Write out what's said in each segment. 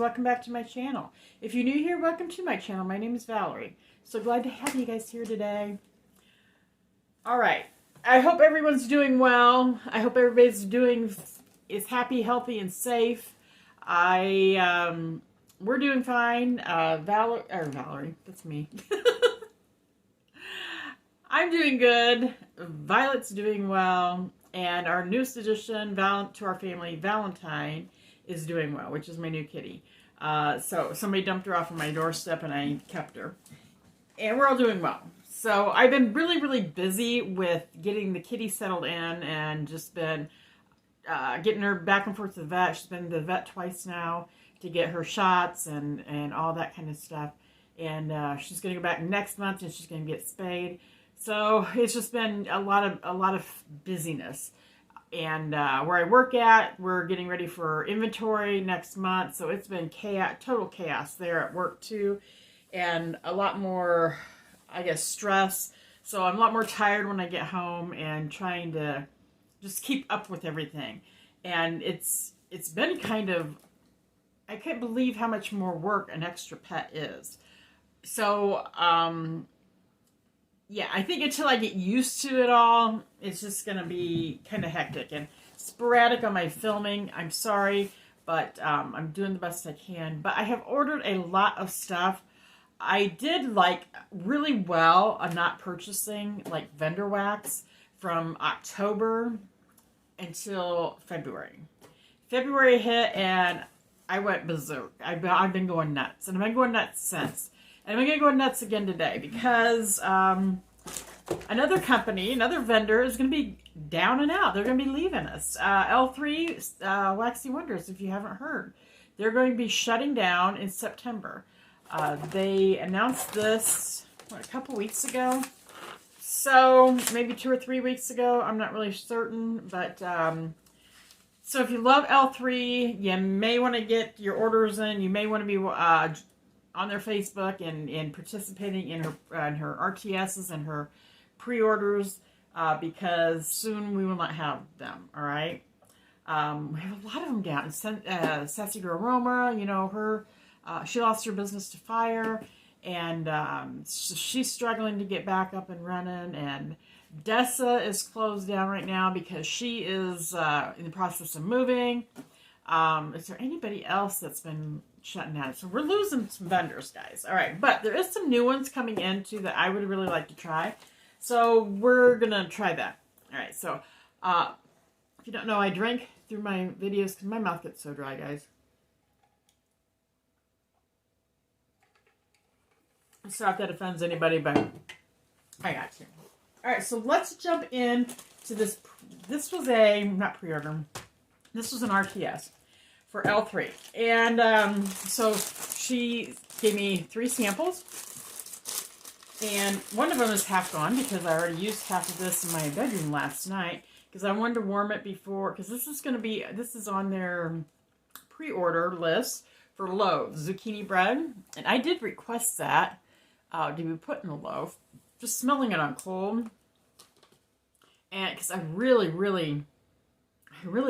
welcome back to my channel. If you're new here, welcome to my channel. My name is Valerie. So glad to have you guys here today. Alright, I hope everyone's doing well. I hope everybody's is happy, healthy, and safe. We're doing fine. Valerie, that's me. I'm doing good. Violet's doing well. And our newest addition to our family, Valentine, is doing well, which is my new kitty. So somebody dumped her off on my doorstep and I kept her. And we're all doing well. So I've been really, really busy with getting the kitty settled in and just been getting her back and forth to the vet. She's been to the vet twice now to get her shots and all that kind of stuff. And she's going to go back next month and she's going to get spayed. So it's just been a lot of busyness. And where I work at, we're getting ready for inventory next month. So it's been total chaos there at work too. And a lot more, I guess, stress. So I'm a lot more tired when I get home and trying to just keep up with everything. And it's been kind of, I can't believe how much more work an extra pet is. So, yeah, I think until I get used to it all, it's just going to be kind of hectic and sporadic on my filming. I'm sorry, but I'm doing the best I can. But I have ordered a lot of stuff. I did really well on not purchasing vendor wax from October until February. February hit and I went berserk. I've been going nuts, and I've been going nuts since. And I'm going to go nuts again today because another company, another vendor is going to be down and out. They're going to be leaving us. L3 Waxy Wonders, if you haven't heard. They're going to be shutting down in September. They announced this, a couple weeks ago? So, maybe 2 or 3 weeks ago. I'm not really certain. But, so if you love L3, you may want to get your orders in. You may want to be on their Facebook and participating in her RTSs and her pre-orders because soon we will not have them, all right? We have a lot of them down. Sassy Girl Roma, you know, she lost her business to fire, and she's struggling to get back up and running, and Dessa is closed down right now because she is in the process of moving. Is there anybody else that's been shutting down? So we're losing some vendors, guys. All right, but there is some new ones coming in too that I would really like to try. So we're gonna try that. All right. So if you don't know, I drink through my videos because my mouth gets so dry, guys. I'm sorry if that offends anybody, but I got to. All right. So let's jump in to this. This was not pre-order. This was an RTS for L3. And so she gave me 3 samples. And one of them is half gone because I already used half of this in my bedroom last night because I wanted to warm it before, because this is on their pre-order list for loaves, zucchini bread. And I did request that to be put in a loaf. Just smelling it on cold. And because I really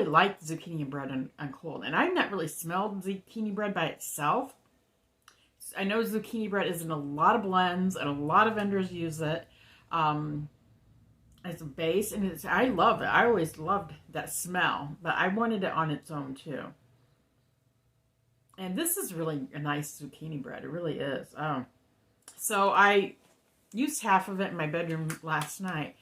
like zucchini bread on cold. And I've not really smelled zucchini bread by itself. I know zucchini bread is in a lot of blends, and a lot of vendors use it as a base. And I love it. I always loved that smell. But I wanted it on its own, too. And this is really a nice zucchini bread. It really is. So I used half of it in my bedroom last night.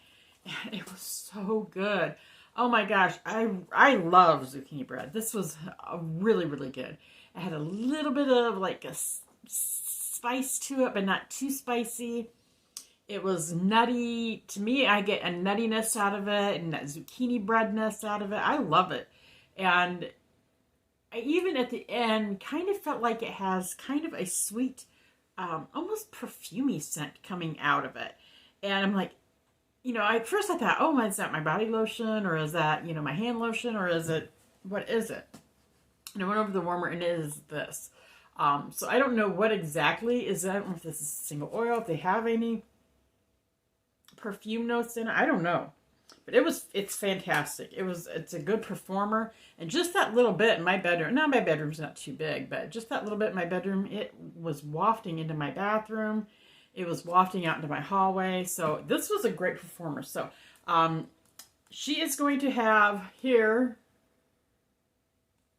And it was so good. Oh my gosh, I love zucchini bread. This was really, really good. It had a little bit of a spice to it, but not too spicy. It was nutty. To me, I get a nuttiness out of it and that zucchini breadness out of it. I love it. And I even at the end kind of felt like it has kind of a sweet, almost perfumey scent coming out of it. And I'm like, you know, at first I thought, oh, is that my body lotion, or is that, my hand lotion, or is it, what is it? And I went over the warmer, and it is this. So I don't know what exactly is that. I don't know if this is single oil, if they have any perfume notes in it. I don't know. But it's fantastic. It's a good performer. And just that little bit in my bedroom, now my bedroom's not too big, but just that little bit in my bedroom, it was wafting into my bathroom. It was wafting out into my hallway. So this was a great performer. So she is going to have here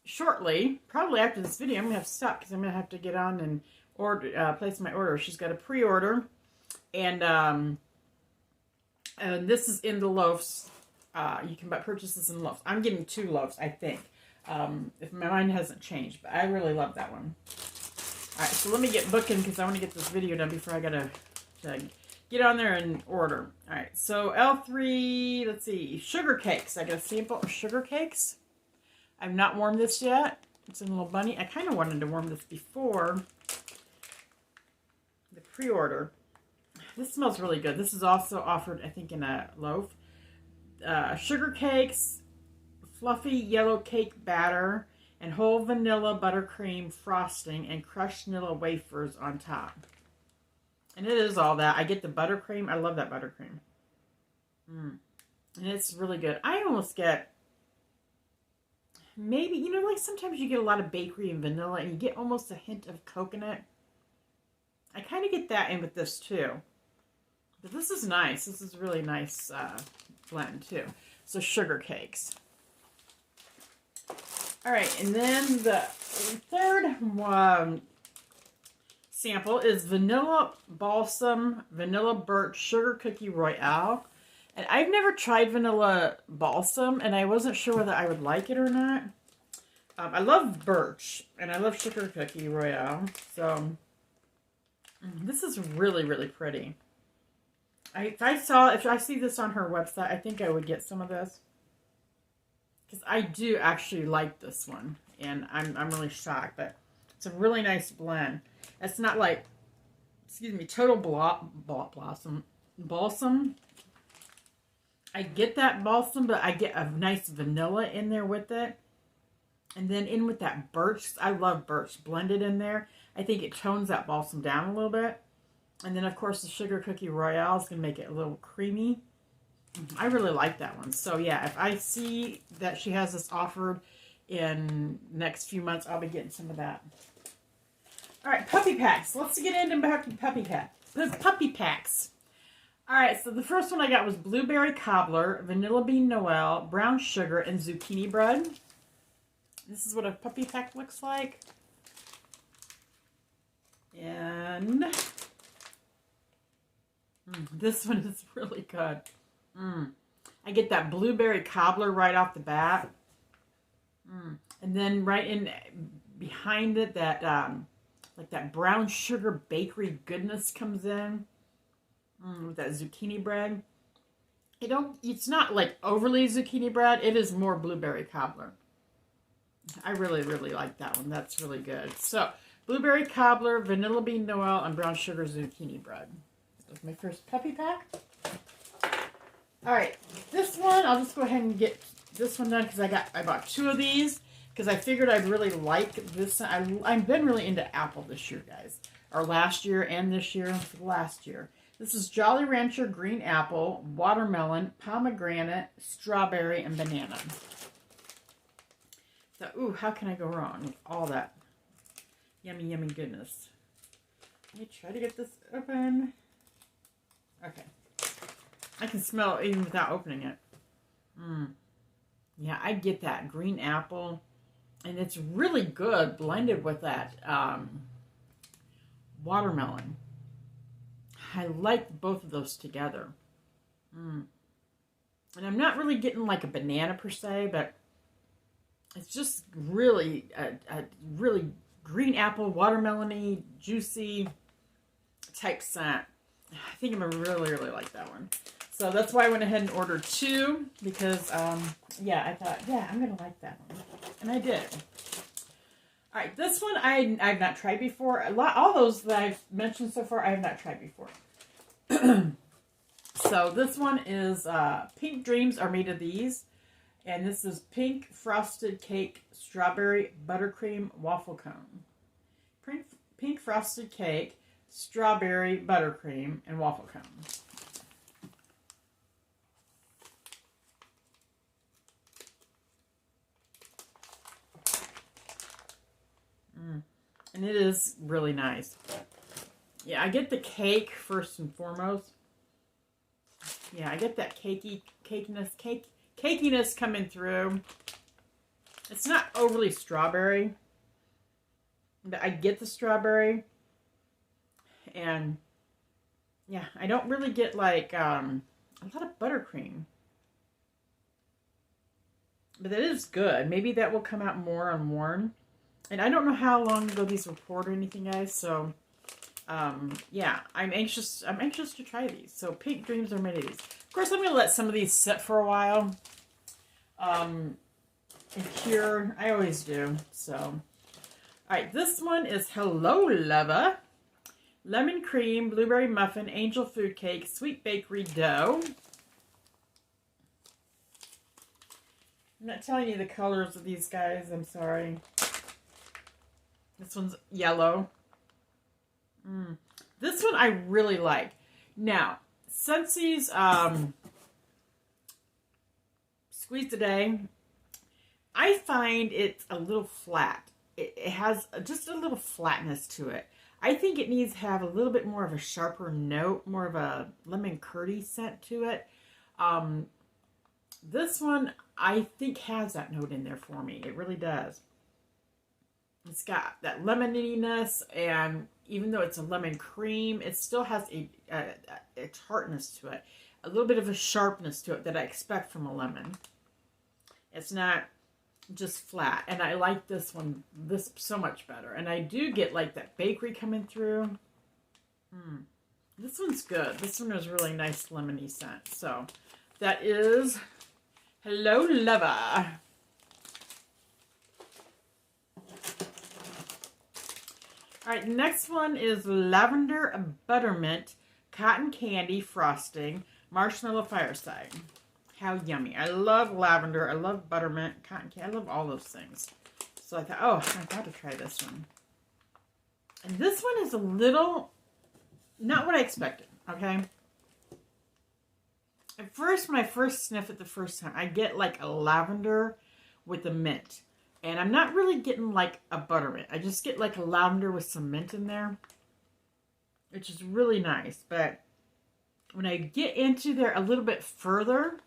shortly, probably after this video, I'm going to have to stop because I'm going to have to get on and place my order. She's got a pre-order. And this is in the loaves. You can purchase this in loaves. I'm getting 2 loaves, I think. If my mind hasn't changed. But I really love that one. Alright, so let me get booking because I want to get this video done before I got to get on there and order. Alright, so L3, let's see, sugar cakes. I got a sample of sugar cakes. I've not warmed this yet. It's in a little bunny. I kind of wanted to warm this before the pre-order. This smells really good. This is also offered, I think, in a loaf. Sugar cakes, fluffy yellow cake batter, and whole vanilla buttercream frosting, and crushed vanilla wafers on top. And it is all that. I get the buttercream. I love that buttercream. And it's really good. I almost get, maybe, you know, like sometimes you get a lot of bakery and vanilla, and you get almost a hint of coconut. I kind of get that in with this, too. But this is nice. This is a really nice blend, too. So, sugar cakes. All right, and then the third sample is Vanilla Balsam Vanilla Birch Sugar Cookie Royale. And I've never tried Vanilla Balsam, and I wasn't sure whether I would like it or not. I love birch, and I love Sugar Cookie Royale. So, this is really, really pretty. If I see this on her website, I think I would get some of this. Because I do actually like this one. And I'm really shocked. But it's a really nice blend. It's not like, excuse me, total balsam. I get that balsam, but I get a nice vanilla in there with it. And then in with that birch. I love birch blended in there. I think it tones that balsam down a little bit. And then, of course, the Sugar Cookie Royale is going to make it a little creamy. I really like that one. So, yeah, if I see that she has this offered in the next few months, I'll be getting some of that. All right, puppy packs. Let's get into puppy packs. The puppy packs. All right, so the first one I got was Blueberry Cobbler, Vanilla Bean Noel, Brown Sugar, and Zucchini Bread. This is what a puppy pack looks like. And this one is really good. I get that blueberry cobbler right off the bat. And then right in behind it, that like that brown sugar bakery goodness comes in. With that zucchini bread. It's not like overly zucchini bread. It is more blueberry cobbler. I really, really like that one. That's really good. So, blueberry cobbler, vanilla bean Noel, and brown sugar zucchini bread. That's my first puppy pack. Alright, this one, I'll just go ahead and get this one done because I bought 2 of these because I figured I'd really like this. I've been really into apple this year, guys. Or last year and this year for the last year. This is Jolly Rancher green apple, watermelon, pomegranate, strawberry, and banana. So, ooh, how can I go wrong with all that yummy, yummy goodness? Let me try to get this open. Okay. I can smell it even without opening it. Yeah, I get that green apple. And it's really good blended with that watermelon. I like both of those together. And I'm not really getting like a banana per se, but it's just really a really green apple, watermelon-y, juicy type scent. I think I'm going to really, really like that one. So that's why I went ahead and ordered 2 because, yeah, I thought, yeah, I'm going to like that one. And I did. All right, this one I've not tried before. All those that I've mentioned so far, I have not tried before. So this one is Pink Dreams Are Made of These. And this is Pink Frosted Cake Strawberry Buttercream Waffle Cone. Pink Frosted Cake, Strawberry Buttercream, and Waffle Cone. And it is really nice. Yeah, I get the cake first and foremost. Yeah, I get that cakiness coming through. It's not overly strawberry, but I get the strawberry. And yeah, I don't really get like a lot of buttercream. But that is good. Maybe that will come out more on Worn. And I don't know how long ago these were poured or anything, guys. So, yeah, I'm anxious to try these. So, Pink Dreams are made of these. Of course, I'm going to let some of these sit for a while. And cure. I always do. So, all right. This one is Hello Lover. Lemon cream, blueberry muffin, angel food cake, sweet bakery dough. I'm not telling you the colors of these guys. I'm sorry. This one's yellow. This one I really like. Now, Scentsy's Squeeze Today, I find it's a little flat. It has just a little flatness to it. I think it needs to have a little bit more of a sharper note, more of a lemon curdy scent to it. This one, I think, has that note in there for me. It really does. It's got that lemoniness, and even though it's a lemon cream, it still has a tartness to it. A little bit of a sharpness to it that I expect from a lemon. It's not just flat. And I like this one so much better. And I do get like that bakery coming through. This one's good. This one is really nice lemony scent. So that is Hello Lover. All right, next one is Lavender Buttermint Cotton Candy Frosting Marshmallow Fireside. How yummy. I love lavender. I love buttermint, cotton candy. I love all those things. So I thought, oh, I've got to try this one. And this one is a little, not what I expected, okay? At first, when I first sniff it the first time, I get like a lavender with a mint. And I'm not really getting like a buttermint. I just get like a lavender with some mint in there, which is really nice. But when I get into there a little bit further,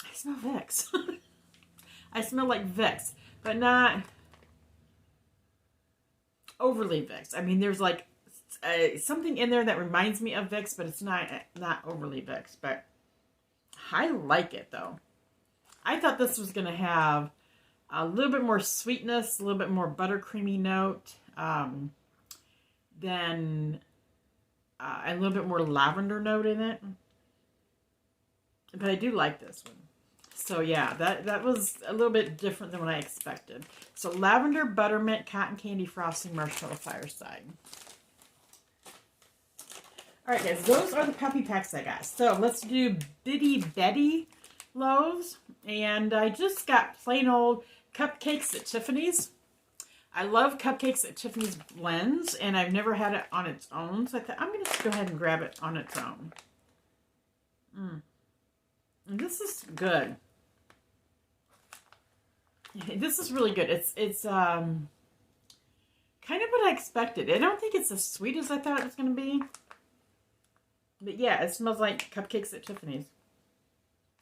I smell Vicks. I smell like Vicks, but not overly Vicks. I mean, there's like something in there that reminds me of Vicks, but it's not overly Vicks. But I like it though. I thought this was going to have a little bit more sweetness, a little bit more buttercreamy note, then a little bit more lavender note in it. But I do like this one. So yeah, that was a little bit different than what I expected. So Lavender Buttermint Cotton Candy Frosting Marshmallow Fireside. All right, guys, those are the puppy packs I got. So let's do Bitty Betty loaves. And I just got plain old cupcakes at Tiffany's. I love cupcakes at Tiffany's blends, and I've never had it on its own. So I thought I'm going to go ahead and grab it on its own. And this is good. This is really good. It's kind of what I expected. I don't think it's as sweet as I thought it was going to be. But yeah, it smells like cupcakes at Tiffany's.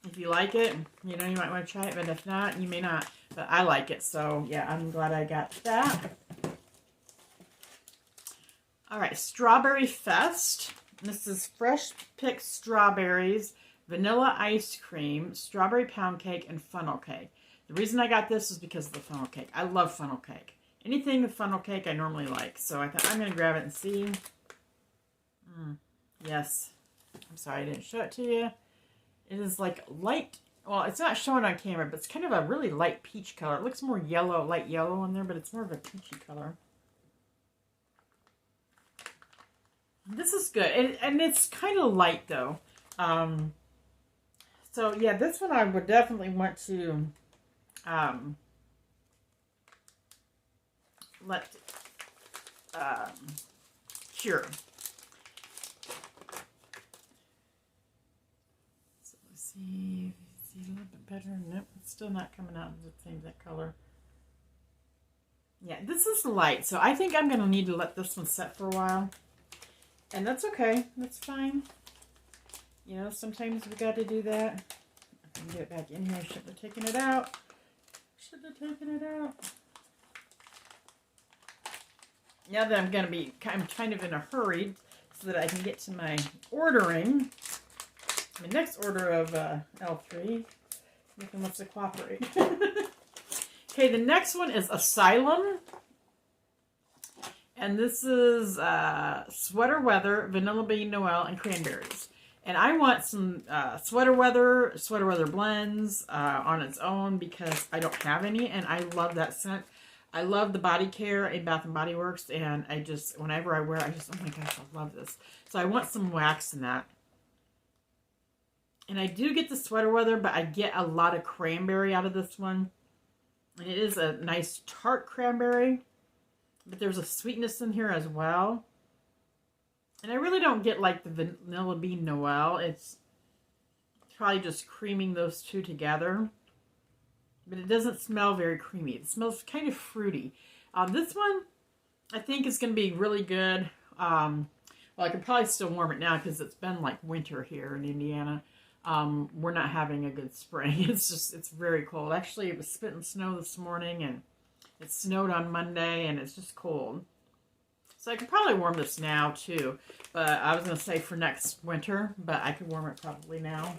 If you like it, you know, you might want to try it. But if not, you may not. But I like it. So yeah, I'm glad I got that. All right, Strawberry Fest. This is fresh picked strawberries, vanilla ice cream, strawberry pound cake, and funnel cake. The reason I got this is because of the funnel cake. I love funnel cake. Anything with funnel cake I normally like. So I thought I'm going to grab it and see. Yes. I'm sorry I didn't show it to you. It is like light. Well, it's not showing on camera, but it's kind of a really light peach color. It looks more yellow, light yellow in there, but it's more of a peachy color. This is good. And it's kind of light, though. So, yeah, this one I would definitely want to let cure. So, let's see a little bit better. Nope, it's still not coming out the same that color. Yeah, this is light, so I think I'm going to need to let this one set for a while. And that's okay. That's fine. You know, sometimes we got to do that. I can get it back in here. I shouldn't have taken it out. Shouldn't have taken it out. Now that I'm kind of in a hurry so that I can get to my ordering. My next order of L3. Nothing wants to cooperate. Okay, the next one is Asylum. And this is Sweater Weather, Vanilla Bean Noel, and Cranberries. And I want some Sweater Weather blends on its own because I don't have any. And I love that scent. I love the body care in Bath & Body Works. And I just, whenever I wear it, oh my gosh, I love this. So I want some wax in that. And I do get the Sweater Weather, but I get a lot of cranberry out of this one. And it is a nice tart cranberry. But there's a sweetness in here as well. And I really don't get like the Vanilla Bean Noel. It's probably just creaming those two together. But it doesn't smell very creamy. It smells kind of fruity. This one, I think, is going to be really good. Well, I can probably still warm it now because it's been like winter here in Indiana. We're not having a good spring. It's very cold. Actually, it was spitting snow this morning, and it snowed on Monday, and it's just cold. So I could probably warm this now, too. But I was going to say for next winter, but I could warm it probably now.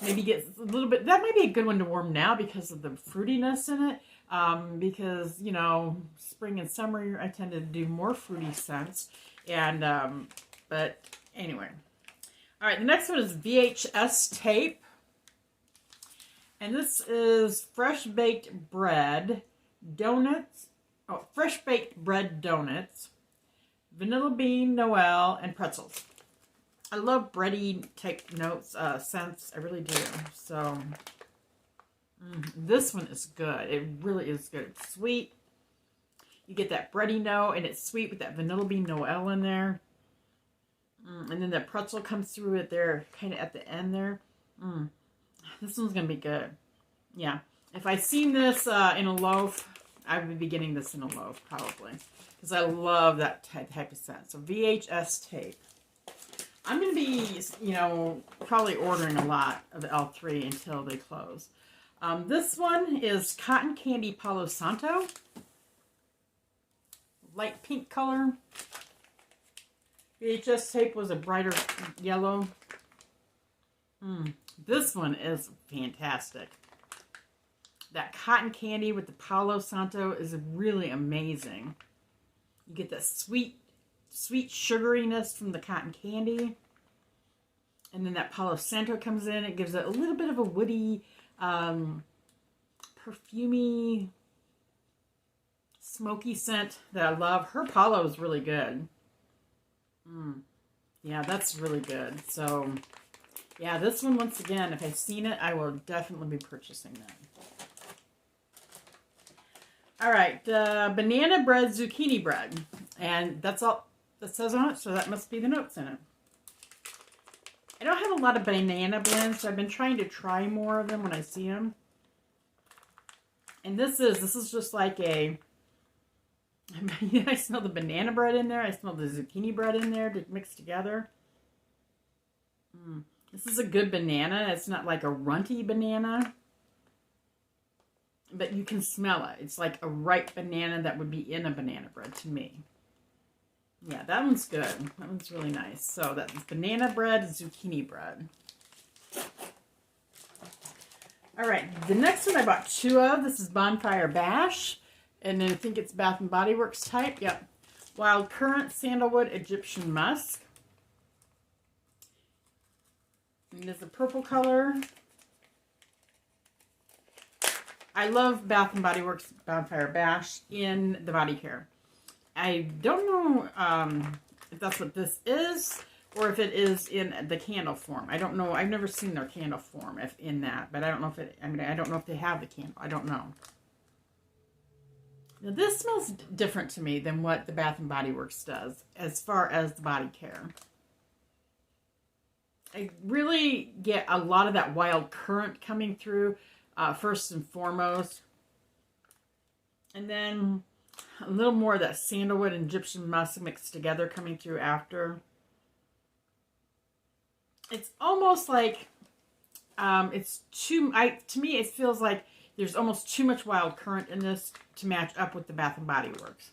Maybe get a little bit... That might be a good one to warm now because of the fruitiness in it. Because, you know, spring and summer, I tend to do more fruity scents. And, but anyway. All right, the next one is VHS tape. And this is fresh baked bread donuts. Oh, fresh baked bread donuts, vanilla bean Noel, and pretzels. I love bready type notes, scents. I really do. So this one is good. It really is good. It's sweet. You get that bready note, and it's sweet with that vanilla bean Noel in there. And then the pretzel comes through it there, kind of at the end there. This one's going to be good. Yeah. If I seen this in a loaf, I would be getting this in a loaf, probably. Because I love that type of scent. So VHS tape. I'm going to be, you know, probably ordering a lot of L3 until they close. This one is Cotton Candy Palo Santo. Light pink color. VHS tape was a brighter yellow. This one is fantastic. That cotton candy with the Palo Santo is really amazing. You get that sweet sugariness from the cotton candy. And then that Palo Santo comes in. It gives it a little bit of a woody, perfumey, smoky scent that I love. Her Palo is really good. Yeah, that's really good. So, yeah, this one, once again, if I've seen it, I will definitely be purchasing that. All right, banana bread, zucchini bread. And that's all that says on it, so that must be the notes in it. I don't have a lot of banana blends, so I've been trying to try more of them when I see them. And this is just like a... I smell the banana bread in there. I smell the zucchini bread in there to mix together. This is a good banana. It's not like a runty banana. But you can smell it. It's like a ripe banana that would be in a banana bread to me. Yeah, that one's good. That one's really nice. So that's banana bread, zucchini bread. All right, the next one I bought two of. This is Bonfire Bash. And then I think it's Bath & Body Works type. Yep. Wild Currant, Sandalwood, Egyptian Musk. And there's a purple color. I love Bath & Body Works Bonfire Bash in the body care. I don't know if that's what this is or if it is in the candle form. I don't know. I've never seen their candle form in that, but I don't know if it, I mean, I don't know if they have the candle. I don't know. Now this smells different to me than what the Bath & Body Works does as far as the body care. I really get a lot of that wild currant coming through first and foremost. And then a little more of that sandalwood and Egyptian musk mixed together coming through after. It's almost like it's too, to me it feels like there's almost too much wild currant in this to match up with the Bath and Body Works.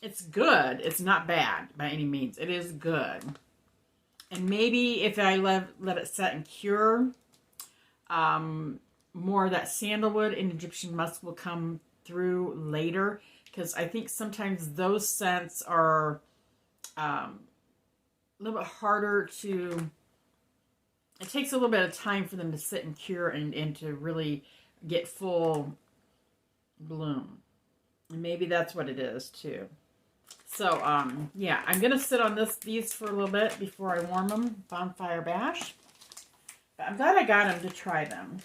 It's good. It's not bad by any means. It is good. And maybe if I let it set and cure, more of that sandalwood and Egyptian musk will come through later, because I think sometimes those scents are a little bit harder to, it takes a little bit of time for them to sit and cure and to really get full bloom. And maybe that's what it is too. So, yeah, I'm going to sit on these for a little bit before I warm them. Bonfire Bash. But I'm glad I got them to try them.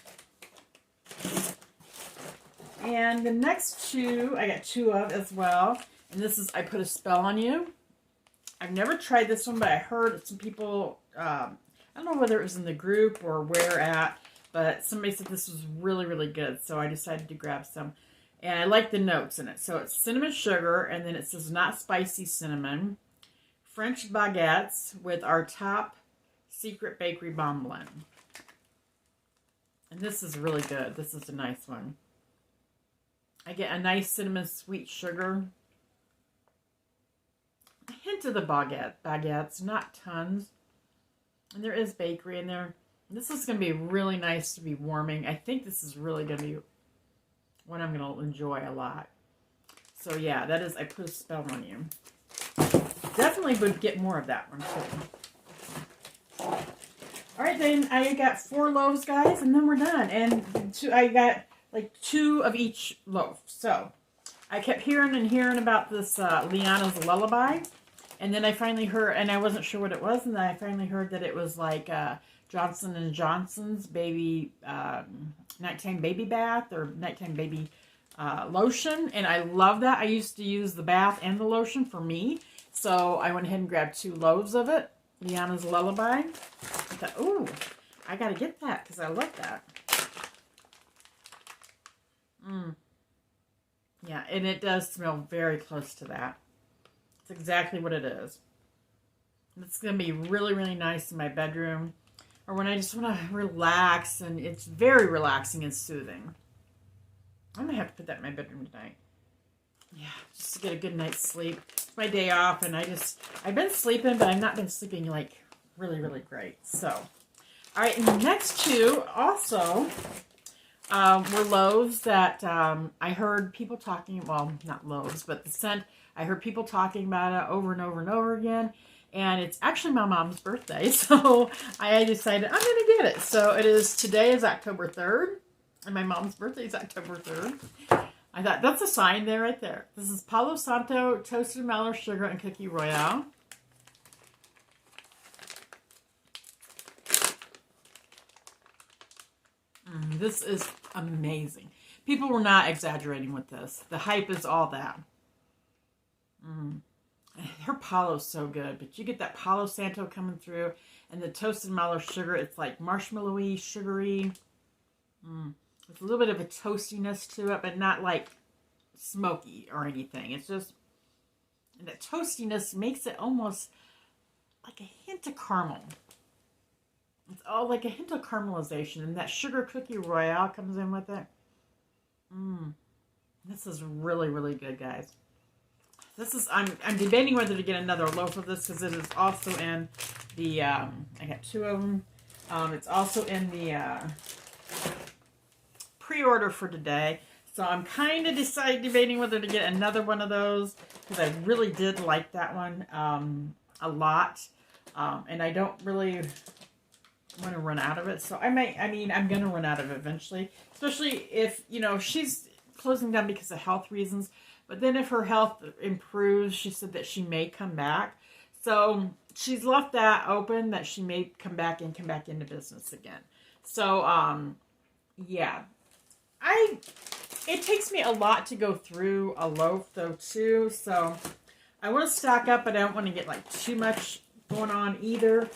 And the next two, I got two of as well. And this is I Put a Spell on You. I've never tried this one, but I heard some people, I don't know whether it was in the group or where at, but somebody said this was really, really good. So I decided to grab some. And I like the notes in it. So it's cinnamon sugar, and then it says not spicy cinnamon. French baguettes with our top secret bakery bomb blend. And this is really good. This is a nice one. I get a nice cinnamon sweet sugar. A hint of the baguettes, not tons. And there is bakery in there. This is going to be really nice to be warming. I think this is really going to be one I'm going to enjoy a lot. So yeah, that is I Put a Spell on You. Definitely would get more of that one too. All right, then I got 4 loaves, guys, and then we're done. And I got like 2 of each loaf. So I kept hearing about this Liana's Lullaby. And then I finally heard, and I wasn't sure what it was, and then I finally heard that it was like Johnson & Johnson's baby nighttime baby bath or nighttime baby lotion. And I love that. I used to use the bath and the lotion for me. So I went ahead and grabbed 2 loaves of it. Liana's Lullaby. I thought, ooh, I got to get that because I love that. Yeah, and it does smell very close to that. It's exactly what it is. It's going to be really, really nice in my bedroom. Or when I just want to relax, and it's very relaxing and soothing. I'm going to have to put that in my bedroom tonight. Yeah, just to get a good night's sleep. It's my day off, and I've been sleeping, but I've not been sleeping like really, really great. So, all right, and the next 2 also were loaves that I heard people talking, well, not loaves, but the scent, I heard people talking about it over and over and over again. And it's actually my mom's birthday, so I decided I'm going to get it. So today is October 3rd, and my mom's birthday is October 3rd. I thought, that's a sign there right there. This is Palo Santo Toasted Mallow Sugar and Cookie Royale. This is amazing. People were not exaggerating with this. The hype is all that. Her Palo's so good, but you get that Palo Santo coming through, and the toasted mallow sugar, it's like marshmallowy, sugary. With a little bit of a toastiness to it, but not like smoky or anything. It's just, and that toastiness makes it almost like a hint of caramel. It's all like a hint of caramelization, and that sugar cookie royale comes in with it. This is really, really good, guys. This is, I'm debating whether to get another loaf of this because it is also in the, I got 2 of them. It's also in the pre-order for today. So I'm kind of debating whether to get another one of those because I really did like that one a lot. And I don't really want to run out of it. So I'm going to run out of it eventually. Especially if, she's closing down because of health reasons. But then if her health improves, she said that she may come back. So she's left that open that she may come back into business again. So, yeah. It takes me a lot to go through a loaf though too. So I want to stock up, but I don't want to get like too much going on either.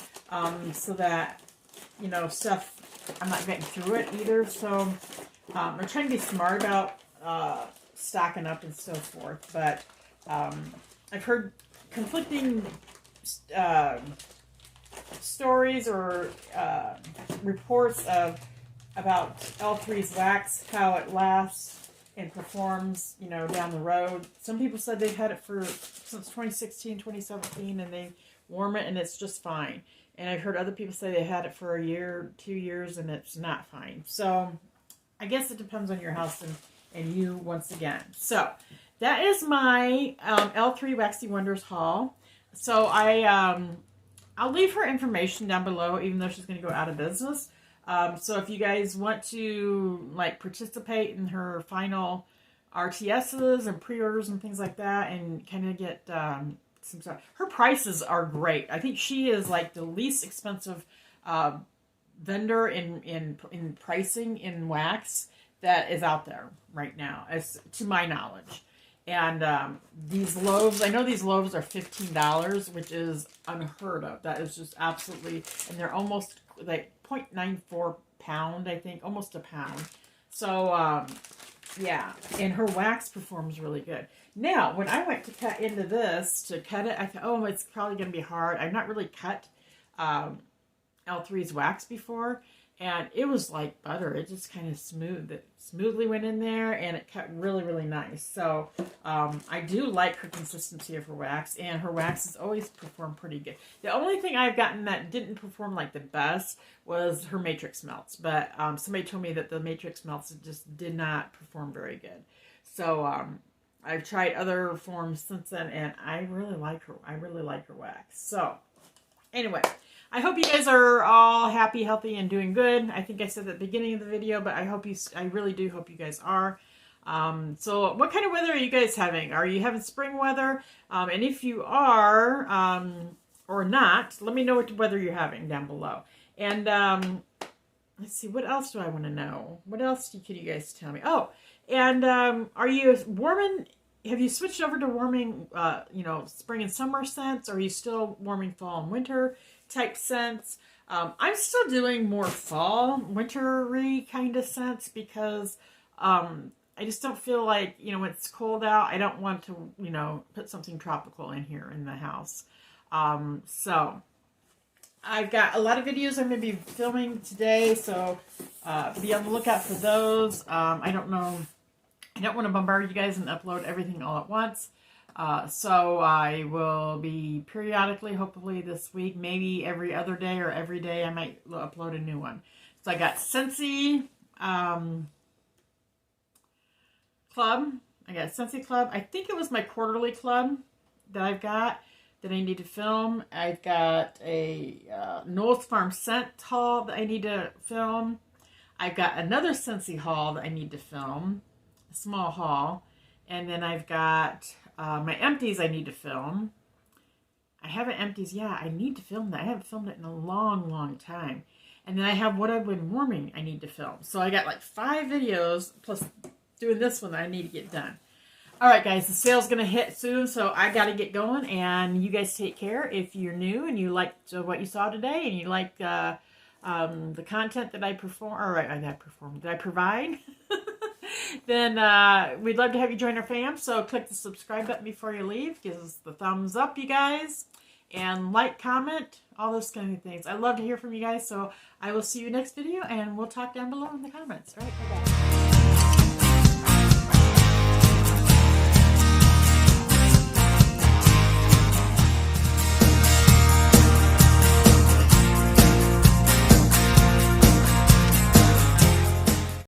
So that, stuff, I'm not getting through it either. So I'm trying to be smart about stocking up and so forth. But I've heard conflicting stories or reports about L3's wax, how it lasts and performs, you know, down the road. Some people said they've had it since 2016, 2017, and they warm it and it's just fine. And I've heard other people say they had it for a year, 2 years, and it's not fine. So I guess it depends on your house and you once again. So that is my L3 Waxy Wonders haul. So I'll leave her information down below, even though she's going to go out of business. So if you guys want to like participate in her final RTSs and pre-orders and things like that, and kind of get some stuff, her prices are great. I think she is like the least expensive vendor in pricing in wax that is out there right now, as to my knowledge. And these loaves, I know these loaves are $15, which is unheard of. That is just absolutely, and they're almost like 0.94 pound, I think, almost a pound. So, yeah, and her wax performs really good. Now, when I went to cut into this, to cut it, I thought, oh, it's probably going to be hard. I've not really cut L3's wax before, and it was like butter. It just kind of smoothly went in there, and it cut really, really nice. So I do like her consistency of her wax, and her wax has always performed pretty good. The only thing I've gotten that didn't perform like the best was her matrix melts, but somebody told me that the matrix melts just did not perform very good. So I've tried other forms since then, and I really like her. I really like her wax. So anyway, I hope you guys are all happy, healthy, and doing good. I think I said at the beginning of the video, but I really do hope you guys are. So what kind of weather are you guys having? Are you having spring weather? And if you are, or not, let me know what weather you're having down below. And let's see, what else do I want to know? What else can you guys tell me? Oh, and are you warming? Have you switched over to warming, you know, spring and summer scents? Or are you still warming fall and winter type scents? I'm still doing more fall, wintry kind of scents because I just don't feel like, you know, when it's cold out, I don't want to, you know, put something tropical in here in the house. So I've got a lot of videos I'm going to be filming today, so be on the lookout for those. I don't want to bombard you guys and upload everything all at once. So I will be periodically, hopefully this week, maybe every other day or every day, I might upload a new one. So I got Scentsy Club. I got Scentsy Club. I think it was my quarterly club that I've got that I need to film. I've got a Knowles Farm scent haul that I need to film. I've got another Scentsy haul that I need to film, a small haul. And then I've got my empties I need to film. I haven't empties. Yeah, I need to film that. I haven't filmed it in a long, long time. And then I have what I've been warming I need to film. So I got like 5 videos plus doing this one that I need to get done. All right, guys, the sale's going to hit soon, so I got to get going. And you guys take care. If you're new and you liked what you saw today and you like the content that I provide, then we'd love to have you join our fam. So click the subscribe button before you leave. Give us the thumbs up, you guys. And like, comment, all those kind of things. I love to hear from you guys. So I will see you next video, and we'll talk down below in the comments. All right, bye-bye.